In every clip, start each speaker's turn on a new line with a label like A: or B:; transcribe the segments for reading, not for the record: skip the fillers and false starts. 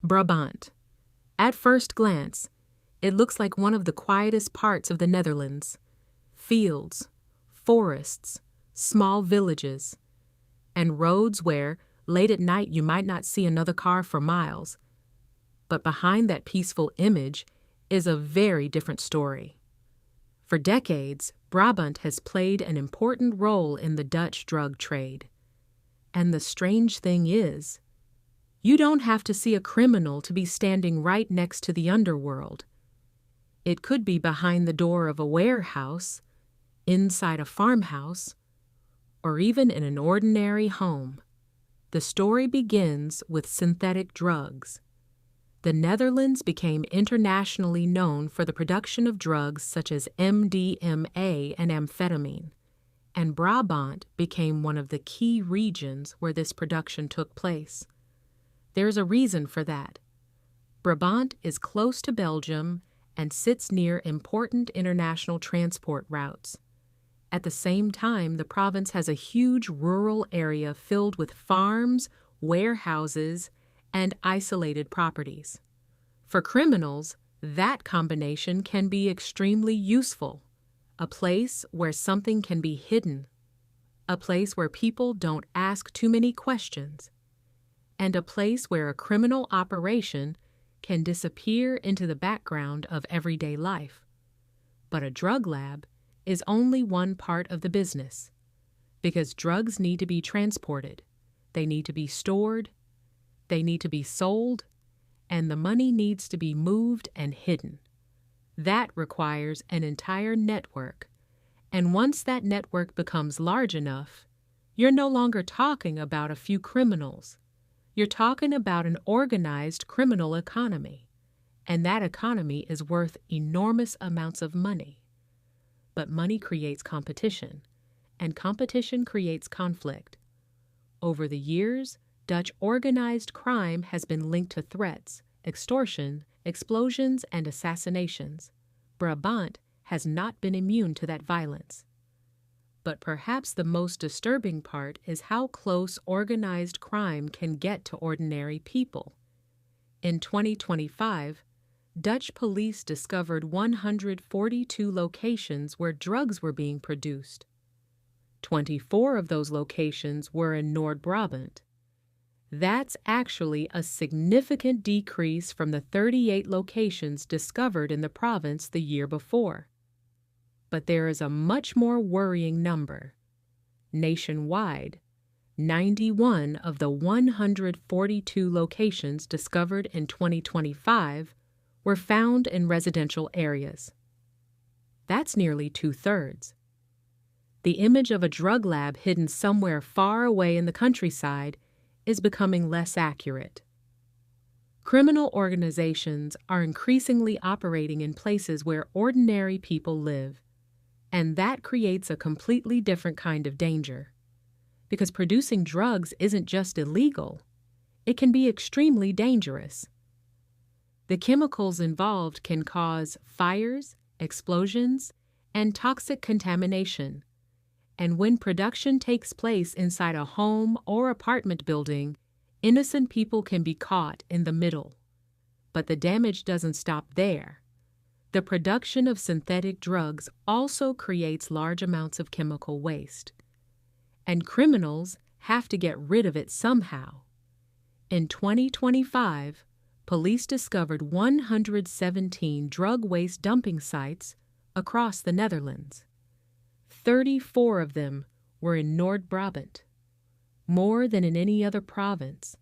A: Brabant. At first glance, it looks like one of the quietest parts of the Netherlands. Fields, forests, small villages, and roads where, late at night, you might not see another car for miles. But behind that peaceful image is a very different story. For decades, Brabant has played an important role in the Dutch drug trade. And the strange thing is, you don't have to see a criminal to be standing right next to the underworld. It could be behind the door of a warehouse, inside a farmhouse, or even in an ordinary home. The story begins with synthetic drugs. The Netherlands became internationally known for the production of drugs such as MDMA and amphetamine, and Brabant became one of the key regions where this production took place. There's a reason for that. Brabant is close to Belgium and sits near important international transport routes. At the same time, the province has a huge rural area filled with farms, warehouses, and isolated properties. For criminals, that combination can be extremely useful. A place where something can be hidden. A place where people don't ask too many questions. And a place where a criminal operation can disappear into the background of everyday life. But a drug lab is only one part of the business, because drugs need to be transported, they need to be stored, they need to be sold, and the money needs to be moved and hidden. That requires an entire network, and once that network becomes large enough, you're no longer talking about a few criminals. You're talking about an organized criminal economy, and that economy is worth enormous amounts of money. But money creates competition, and competition creates conflict. Over the years, Dutch organized crime has been linked to threats, extortion, explosions, and assassinations. Brabant has not been immune to that violence. But perhaps the most disturbing part is how close organized crime can get to ordinary people. In 2025, Dutch police discovered 142 locations where drugs were being produced. 24 of those locations were in Noord-Brabant. That's actually a significant decrease from the 38 locations discovered in the province the year before. But there is a much more worrying number. Nationwide, 91 of the 142 locations discovered in 2025 were found in residential areas. That's nearly 2/3. The image of a drug lab hidden somewhere far away in the countryside is becoming less accurate. Criminal organizations are increasingly operating in places where ordinary people live. And that creates a completely different kind of danger. Because producing drugs isn't just illegal, it can be extremely dangerous. The chemicals involved can cause fires, explosions, and toxic contamination. And when production takes place inside a home or apartment building, innocent people can be caught in the middle. But the damage doesn't stop there. The production of synthetic drugs also creates large amounts of chemical waste. And criminals have to get rid of it somehow. In 2025, police discovered 117 drug waste dumping sites across the Netherlands. 34 of them were in Noord-Brabant, more than in any other province.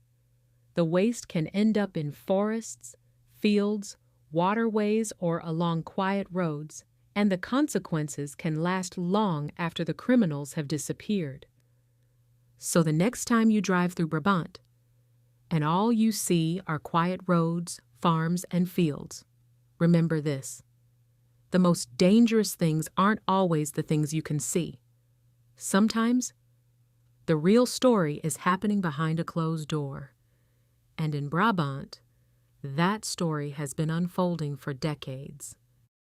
A: The waste can end up in forests, fields, waterways, or along quiet roads, and the consequences can last long after the criminals have disappeared. So the next time you drive through Brabant, and all you see are quiet roads, farms, and fields, remember this. The most dangerous things aren't always the things you can see. Sometimes, the real story is happening behind a closed door. And in Brabant, that story has been unfolding for decades.